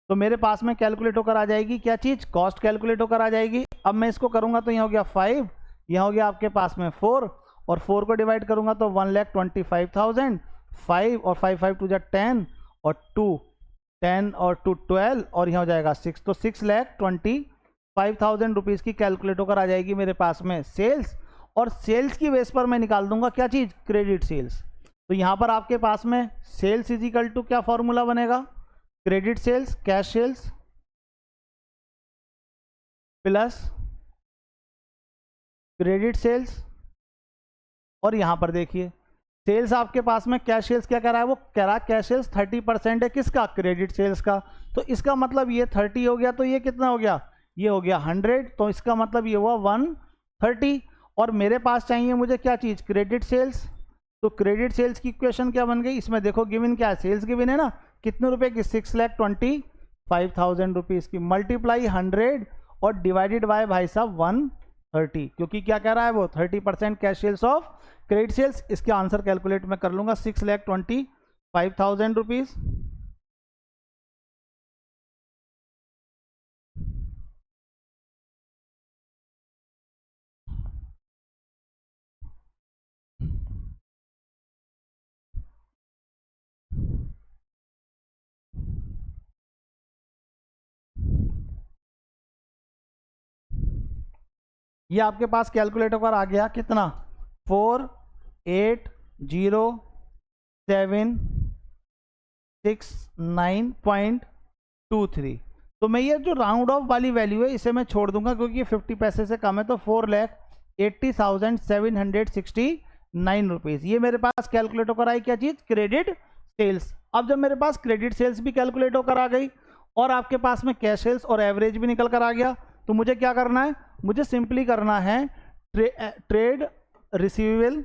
S1: तो मेरे पास में कैलकुलेट होकर आ जाएगी क्या चीज, कॉस्ट कैलकुलेट होकर आ जाएगी। अब मैं इसको करूंगा तो यहाँ हो गया 5, यहाँ हो गया आपके पास में 4, और 4 को डिवाइड करूंगा तो 1,25,000, 5 और 5 5 2 10 और 2 10 और 2 12 और यहाँ हो जाएगा 6, तो 6,25,000 रुपीज की कैलकुलेट होकर आ जाएगी मेरे पास में सेल्स। और सेल्स की बेस पर मैं निकाल दूंगा क्या चीज, क्रेडिट सेल्स। तो यहाँ पर आपके पास में सेल्स इज इक्वल टू क्या फॉर्मूला बनेगा, credit sales, cash sales plus credit sales और यहाँ पर देखिए सेल्स आपके पास में कैश सेल्स क्या कह रहा है, वो कह रहा है कैश सेल्स 30% है किसका, क्रेडिट सेल्स का। तो इसका मतलब ये 30 हो गया, तो ये कितना हो गया, ये हो गया 100, तो इसका मतलब ये हुआ 130। और मेरे पास चाहिए मुझे क्या चीज़, क्रेडिट सेल्स। तो क्रेडिट सेल्स की इक्वेशन क्या बन गई, इसमें देखो गिवन क्या है, सेल्स गिवन है ना, कितने रुपए की, 6,25,000 रुपीज़ की, मल्टीप्लाई 100 और डिवाइडेड बाय भाई साहब 130, क्योंकि क्या कह रहा है वो 30% cash sales of credit sales. इसके आंसर कैलकुलेट मैं कर लूंगा, 6,25,000 रुपीज़। ये आपके पास कैलकुलेटर पर आ गया कितना, 4,8,0,7,69.23। तो मैं ये जो राउंड ऑफ वाली वैल्यू है इसे मैं छोड़ दूंगा क्योंकि ये 50 पैसे से कम है, तो 4,80,769 रुपीज़। ये मेरे पास कैलकुलेट होकर आई क्या चीज़, क्रेडिट सेल्स। अब जब मेरे पास क्रेडिट सेल्स भी कैलकुलेट होकर आ गई और आपके पास में कैश सेल्स और एवरेज भी निकल कर आ गया, तो मुझे क्या करना है, मुझे सिंपली करना है trade receivable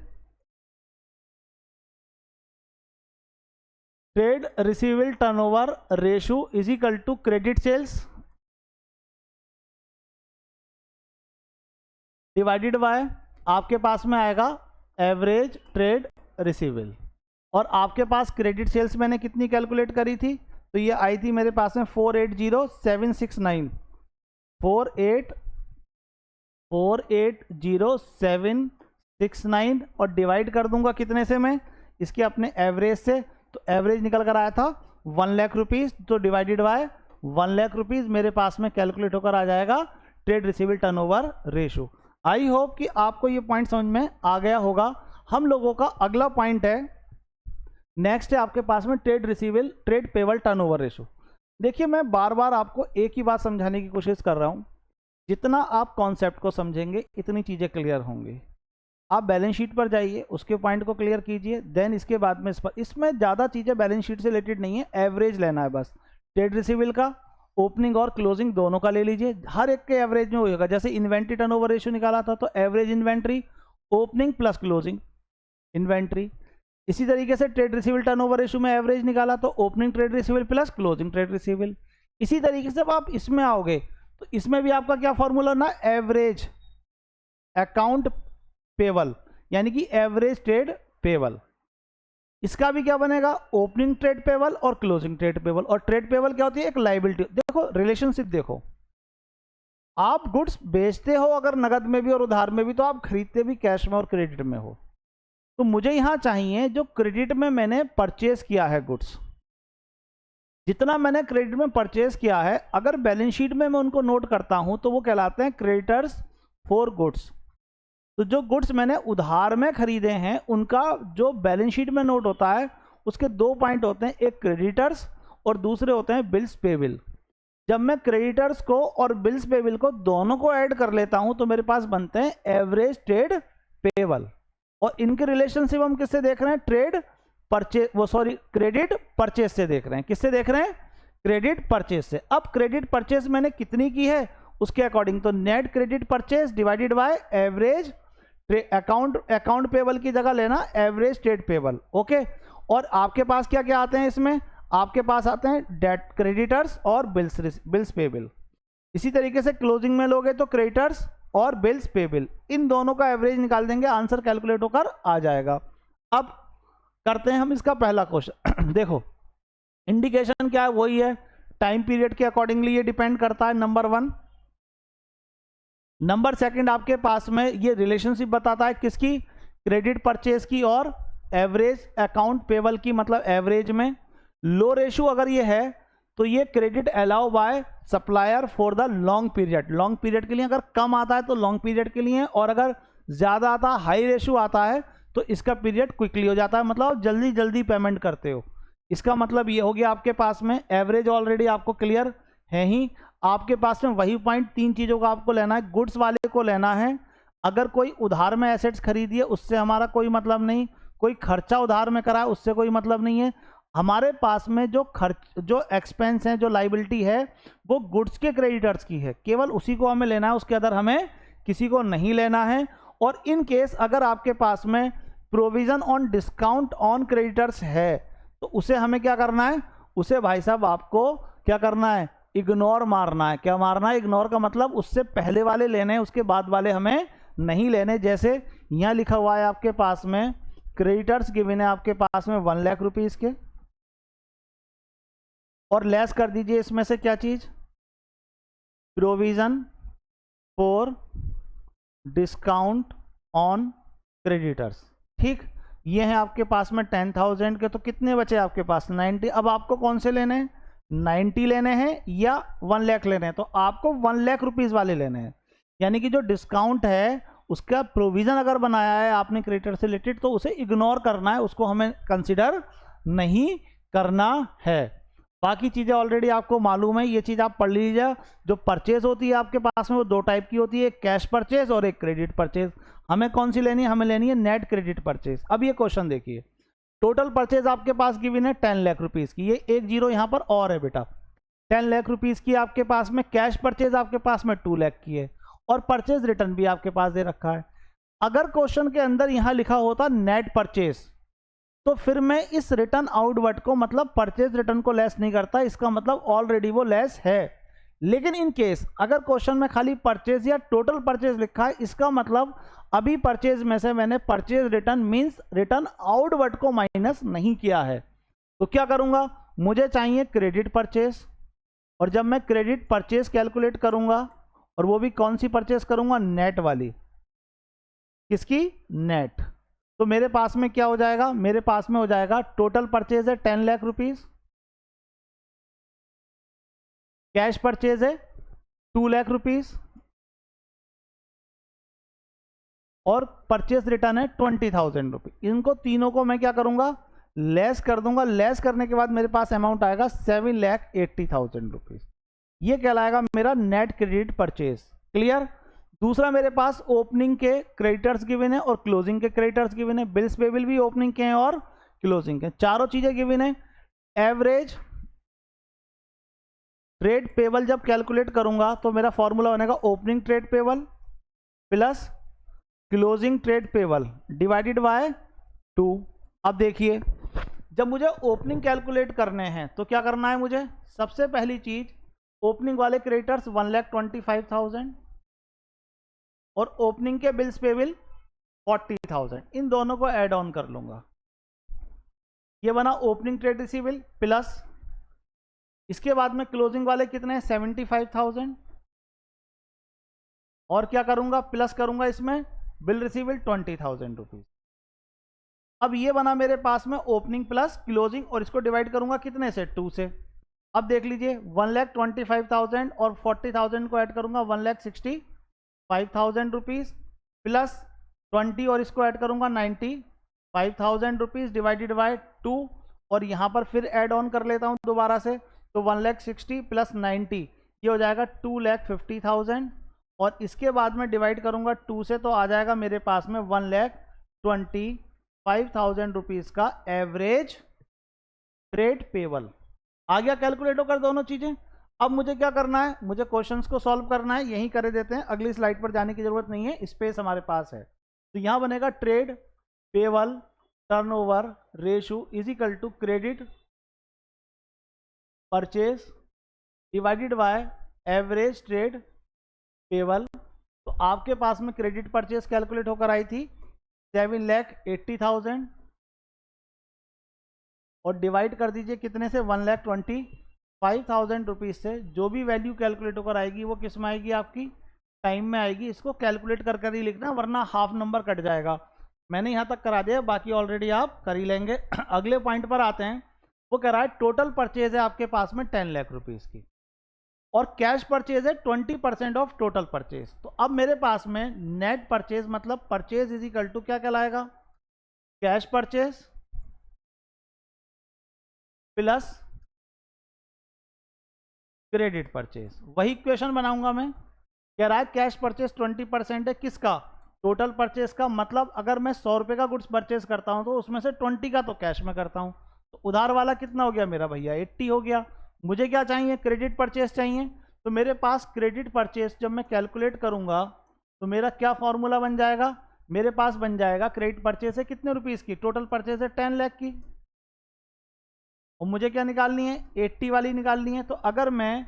S1: turnover ratio is equal to credit sales divided by आपके पास में आएगा एवरेज ट्रेड रिसीवेबल। और आपके पास क्रेडिट सेल्स मैंने कितनी कैलकुलेट करी थी, तो ये आई थी मेरे पास में 480,769 और डिवाइड कर दूंगा कितने से, मैं इसके अपने एवरेज से। तो एवरेज निकल कर आया था 1 लाख रुपीज़, तो डिवाइडेड बाय 1 लाख रुपीज़ मेरे पास में कैलकुलेट होकर आ जाएगा trade receivable turnover ratio. I hope कि आपको ये पॉइंट समझ में आ गया होगा। हम लोगों का अगला पॉइंट है, नेक्स्ट है आपके पास में trade receivable trade payable turnover ratio. देखिए मैं बार बार आपको एक ही बात समझाने की कोशिश कर रहा हूँ, जितना आप कॉन्सेप्ट को समझेंगे इतनी चीज़ें क्लियर होंगी। आप बैलेंस शीट पर जाइए, उसके पॉइंट को क्लियर कीजिए, देन इसके बाद में इसमें ज़्यादा चीज़ें बैलेंस शीट से रिलेटेड नहीं है, एवरेज लेना है बस। ट्रेड रिसीवेबल का ओपनिंग और क्लोजिंग दोनों का ले लीजिए, हर एक के एवरेज में होगा। जैसे इन्वेंट्री टर्नओवर रेशियो निकाला था, तो average inventory opening plus closing inventory. इसी तरीके से ट्रेड रिसीवेबल टर्नओवर रेशियो में एवरेज निकाला, तो opening trade receivable plus closing trade receivable. इसी तरीके से अब आप इसमें आओगे तो इसमें भी आपका क्या फॉर्मूला ना, एवरेज अकाउंट पेबल, यानी कि एवरेज ट्रेड पेबल। इसका भी क्या बनेगा, ओपनिंग ट्रेड पेबल और क्लोजिंग ट्रेड पेबल। और ट्रेड पेबल क्या होती है, एक लायबिलिटी। देखो रिलेशनशिप देखो, आप गुड्स बेचते हो अगर नगद में भी और उधार में भी, तो आप खरीदते भी कैश में और क्रेडिट में हो। तो मुझे यहां चाहिए जो क्रेडिट में मैंने परचेज किया है गुड्स, जितना मैंने क्रेडिट में परचेज किया है, अगर बैलेंस शीट में मैं उनको नोट करता हूं तो वो कहलाते हैं क्रेडिटर्स फॉर गुड्स। तो जो गुड्स मैंने उधार में खरीदे हैं उनका जो बैलेंस शीट में नोट होता है उसके 2 पॉइंट होते हैं, एक क्रेडिटर्स और दूसरे होते हैं बिल्स पेबल। जब मैं क्रेडिटर्स को और बिल्स पेबल को दोनों को ऐड कर लेता हूं तो मेरे पास बनते हैं एवरेज ट्रेड पेबल। और इनके रिलेशनशिप हम किससे देख रहे हैं, ट्रेड परचेज, वो सॉरी क्रेडिट परचेज से देख रहे हैं। किससे देख रहे हैं, क्रेडिट परचेज से। अब क्रेडिट परचेज मैंने कितनी की है उसके अकॉर्डिंग, तो net credit purchase divided by average account payable की जगह लेना एवरेज ट्रेड पेबल। ओके, और आपके पास क्या क्या आते हैं इसमें, आपके पास आते हैं डेट क्रेडिटर्स और बिल्स पेबल। इसी तरीके से क्लोजिंग में लोगे तो क्रेडिटर्स और बिल्स पेबल, इन दोनों का एवरेज निकाल देंगे, आंसर कैलकुलेट होकर आ जाएगा। अब करते हैं हम इसका पहला क्वेश्चन। देखो इंडिकेशन क्या है, वही है, टाइम पीरियड के अकॉर्डिंगली ये डिपेंड करता है, नंबर 1। नंबर 2 आपके पास में ये रिलेशनशिप बताता है किसकी, क्रेडिट परचेज की और एवरेज अकाउंट पेबल की, मतलब एवरेज में। लो रेशियो अगर ये है तो ये credit allow by supplier for the long period, long period के लिए। अगर कम आता है तो लॉन्ग पीरियड के लिए, और अगर ज़्यादा आता है, हाई रेशियो आता है, तो इसका पीरियड क्विकली हो जाता है, मतलब आप जल्दी जल्दी पेमेंट करते हो। इसका मतलब ये हो गया आपके पास में एवरेज ऑलरेडी आपको क्लियर है ही। आपके पास में वही पॉइंट 3 चीज़ों का आपको लेना है, गुड्स वाले को लेना है, अगर कोई उधार में एसेट्स खरीदी है उससे हमारा कोई मतलब नहीं, कोई खर्चा उधार में करा है उससे कोई मतलब नहीं है। हमारे पास में जो जो एक्सपेंस है, जो लाइबिलिटी है, वो गुड्स के क्रेडिटर्स की है, केवल उसी को हमें लेना है, उसके अंदर हमें किसी को नहीं लेना है। और इन केस अगर आपके पास में provision on discount on creditors है तो उसे हमें क्या करना है, उसे भाई साहब आपको क्या करना है, इग्नोर मारना है। क्या मारना है? इग्नोर का मतलब उससे पहले वाले लेने हैं, उसके बाद वाले हमें नहीं लेने। जैसे यहां लिखा हुआ है आपके पास में क्रेडिटर्स गिवन है आपके पास में 1 लाख रुपीज के, और लेस कर दीजिए इसमें से क्या चीज, provision for discount on creditors. ठीक, ये है आपके पास में 10,000 के, तो कितने बचे आपके पास 90। अब आपको कौन से लेने हैं, 90 लेने हैं या 1 लाख लेने हैं? तो आपको 1 लाख रुपीज वाले लेने हैं, यानी कि जो डिस्काउंट है उसका प्रोविजन अगर बनाया है आपने क्रेडिटर से रिलेटेड तो उसे इग्नोर करना है, उसको हमें कंसिडर नहीं करना है। बाकी चीज़ें ऑलरेडी आपको मालूम है, ये चीज़ आप पढ़ लीजिए। जो परचेज होती है आपके पास में वो 2 टाइप की होती है, एक कैश परचेज और एक क्रेडिट परचेज। हमें कौन सी लेनी है? हमें लेनी है नेट क्रेडिट परचेज। अब ये क्वेश्चन देखिए, टोटल परचेज आपके पास गिवन है 10 लाख रुपीज़ की, ये एक जीरो यहाँ पर और है बेटा। 10 लाख रुपीज़ की आपके पास में कैश परचेज आपके पास में 2 लाख की है, और परचेज रिटर्न भी आपके पास दे रखा है। अगर क्वेश्चन के अंदर यहाँ लिखा होता नेट परचेज तो फिर मैं इस रिटर्न आउटवर्ड को मतलब परचेज रिटर्न को लेस नहीं करता, इसका मतलब ऑलरेडी वो लेस है। लेकिन इन केस अगर क्वेश्चन में खाली परचेज या टोटल परचेज लिखा है, इसका मतलब अभी परचेज में से मैंने purchase return means return outward को माइनस नहीं किया है। तो क्या करूंगा, मुझे चाहिए क्रेडिट परचेज, और जब मैं क्रेडिट परचेज कैलकुलेट करूंगा, और वो भी कौन सी परचेज करूंगा, नेट वाली। किसकी? नेट। तो मेरे पास में क्या हो जाएगा, मेरे पास में हो जाएगा टोटल परचेज है 10 लाख रुपीज, कैश परचेज है 2 लाख रुपीज, और परचेज रिटर्न है 20,000 रुपीज। इनको तीनों को मैं क्या करूंगा, लेस कर दूंगा। लेस करने के बाद मेरे पास अमाउंट आएगा 7,80,000 रुपीज। ये कहलाएगा मेरा नेट क्रेडिट परचेज। क्लियर? दूसरा मेरे पास ओपनिंग के क्रेडिटर्स गिवन है और क्लोजिंग के क्रेडिटर्स गिवन है। बिल्स पेबल भी ओपनिंग के हैं और क्लोजिंग के, चारों चीजें गिवन है। एवरेज ट्रेड पेबल जब कैलकुलेट करूंगा तो मेरा फॉर्मूला बनेगा opening trade payable plus closing trade payable divided by 2। अब देखिए, जब मुझे ओपनिंग कैलकुलेट करने हैं तो क्या करना है मुझे, सबसे पहली चीज ओपनिंग वाले क्रेडिटर्स 1,25,000 और ओपनिंग के बिल्स पेबल 40,000, इन दोनों को ऐड ऑन कर लूंगा। ये बना ओपनिंग ट्रेड रिसीवेबल प्लस, इसके बाद में क्लोजिंग वाले कितने हैं 75,000, और क्या करूंगा, प्लस करूंगा इसमें बिल रिसीवेबल 20,000 रुपीज। अब ये बना मेरे पास में ओपनिंग प्लस क्लोजिंग, और इसको डिवाइड करूंगा कितने से, 2 से। अब देख लीजिए 1,25,000 और 40,000 को ऐड करूंगा 1,65,000 रुपीज प्लस 20, और इसको ऐड करूंगा 95,000 रुपीज डिवाइडेड बाय 2, और यहां पर फिर ऐड ऑन कर लेता हूं दोबारा से, तो 1,60,000 प्लस 90 ये हो जाएगा 2,50,000, और इसके बाद में डिवाइड करूंगा 2 से तो आ जाएगा मेरे पास में 1,25,000 रुपीज का एवरेज ट्रेड पेबल। आ गया कैलकुलेट होकर दोनों चीजें। अब मुझे क्या करना है, मुझे क्वेश्चंस को सॉल्व करना है, यही कर देते हैं, अगली स्लाइड पर जाने की जरूरत नहीं है, स्पेस हमारे पास है। तो यहां बनेगा trade payable turnover ratio is equal to credit purchase divided by average trade payable. तो आपके पास में क्रेडिट परचेज कैलकुलेट होकर आई थी 7,80,000, और डिवाइड कर दीजिए कितने से, 1,25,000 रुपीज से। जो भी वैल्यू कैलकुलेट होकर आएगी वो किस में आएगी, आपकी टाइम में आएगी। इसको कैलकुलेट कर कर ही लिखना, वरना हाफ नंबर कट जाएगा। मैंने यहाँ तक करा दिया, बाकी ऑलरेडी आप कर ही लेंगे। अगले पॉइंट पर आते हैं, वो कह रहा है टोटल परचेज है आपके पास में 10 लाख रुपीज की, और कैश परचेज है 20% ऑफ टोटल परचेज। तो अब मेरे पास में नेट परचेज मतलब परचेज इज इक्वल टू क्या कहलाएगा, cash purchase plus credit purchase. वही इक्वेशन बनाऊंगा मैं। कह रहा है कैश परचेज 20% है किसका, टोटल परचेस का मतलब अगर मैं 100 रुपये का गुड्स परचेस करता हूँ तो उसमें से 20 का तो कैश में करता हूँ, तो उधार वाला कितना हो गया मेरा भैया 80 हो गया। मुझे क्या चाहिए, क्रेडिट परचेस चाहिए। तो मेरे पास क्रेडिट परचेस जब मैं कैलकुलेट करूँगा तो मेरा क्या फॉर्मूला बन जाएगा, मेरे पास बन जाएगा क्रेडिट परचेस है कितने रुपीज़ की, टोटल परचेस है 10 लाख की, और मुझे क्या निकालनी है 80 वाली निकालनी है। तो अगर मैं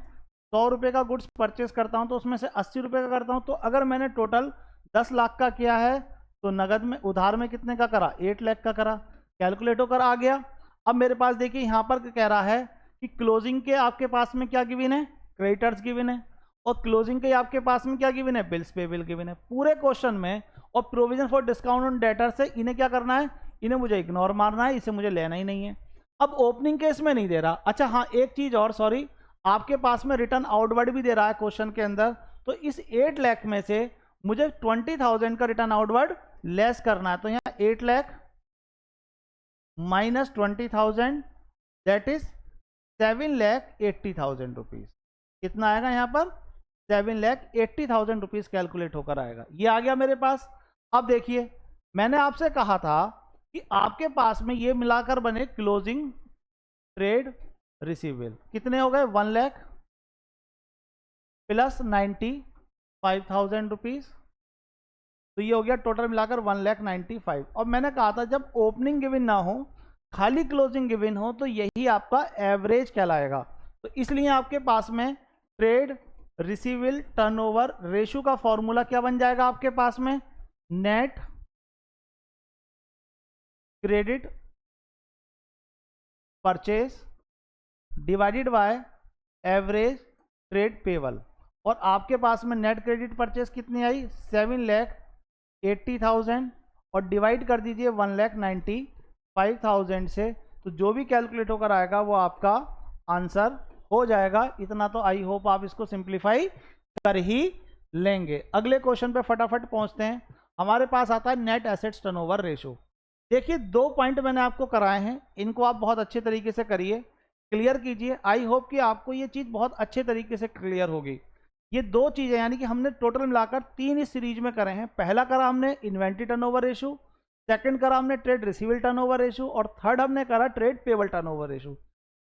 S1: 100 रुपये का गुड्स परचेस करता हूं तो उसमें से 80 रुपये का करता हूं, तो अगर मैंने टोटल 10 लाख का किया है तो नगद में उधार में कितने का करा, 8 लाख का करा। कैलकुलेट होकर आ गया। अब मेरे पास देखिए यहाँ पर कह रहा है कि क्लोजिंग के आपके पास में क्या गिवन है, क्रेडिटर्स गिवन है, और क्लोजिंग के आपके पास में क्या गिवन है, बिल्स पेबल गिवन है पूरे क्वेश्चन में। और provision for discount on debtor से इन्हें क्या करना है, इन्हें मुझे इग्नोर मारना है, इसे मुझे लेना ही नहीं है। अब ओपनिंग केस में नहीं दे रहा। अच्छा हाँ, एक चीज और, सॉरी, आपके पास में रिटर्न आउटवर्ड भी दे रहा है क्वेश्चन के अंदर। तो इस 8 लाख में से मुझे 20,000 का रिटर्न आउटवर्ड लेस करना है। तो यहाँ 8 lakh minus 20,000 that is 7,80,000 rupees. कितना आएगा यहाँ पर, 7,80,000 रुपीज कैलकुलेट होकर आएगा। ये आ गया मेरे पास। अब देखिए मैंने आपसे कहा था कि आपके पास में ये मिलाकर बने क्लोजिंग ट्रेड रिसीवेबल कितने हो गए, 1 लाख प्लस 95,000 रुपीज। तो ये हो गया टोटल मिलाकर 1,95,000। और मैंने कहा था जब ओपनिंग गिवन ना हो, खाली क्लोजिंग गिवन हो, तो यही आपका एवरेज कहलाएगा। तो इसलिए आपके पास में ट्रेड रिसीवेबल टर्नओवर रेशियो का फॉर्मूला क्या बन जाएगा आपके पास में, net credit purchase divided by average trade payable. और आपके पास में नेट क्रेडिट परचेस कितनी आई, 7,80,000, और डिवाइड कर दीजिए 1,95,000 से। तो जो भी कैलकुलेट होकर आएगा वो आपका आंसर हो जाएगा। इतना तो आई होप आप इसको सिंप्लीफाई कर ही लेंगे। अगले क्वेश्चन पे फटाफट पहुंचते हैं। हमारे पास आता है नेट एसेट्स टर्नओवर रेशो। देखिए 2 पॉइंट मैंने आपको कराए हैं, इनको आप बहुत अच्छे तरीके से करिए, क्लियर कीजिए। आई होप कि आपको ये चीज़ बहुत अच्छे तरीके से क्लियर होगी। ये 2 चीज़ें यानी कि हमने टोटल मिलाकर 3 इस सीरीज में करे हैं। पहला करा हमने इन्वेंट्री टर्नओवर रेशो, सेकंड करा हमने ट्रेड रिसीवेबल टर्नओवर रेशो, और थर्ड हमने करा ट्रेड पेबल टर्नओवर रेशो।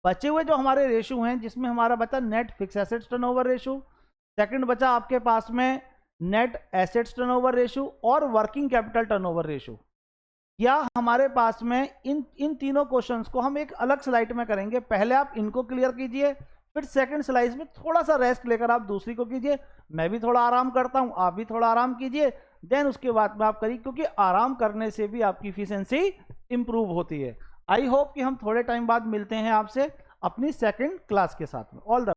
S1: बचे हुए जो हमारे रेशो हैं, जिसमें हमारा बचा net fix assets turnover ratio, second बचा आपके पास में नेट एसेट्स टर्नओवर रेशो और वर्किंग कैपिटल टर्नओवर रेशो। या हमारे पास में इन तीनों क्वेश्चंस को हम एक अलग स्लाइड में करेंगे। पहले आप इनको क्लियर कीजिए, फिर सेकंड स्लाइड में थोड़ा सा रेस्ट लेकर आप दूसरी को कीजिए। मैं भी थोड़ा आराम करता हूं, आप भी थोड़ा आराम कीजिए, देन उसके बाद में आप करिए, क्योंकि आराम करने से भी आपकी इफिशिएंसी इंप्रूव होती है। आई होप कि हम थोड़े टाइम बाद मिलते हैं आपसे अपनी सेकंड क्लास के साथ में। All the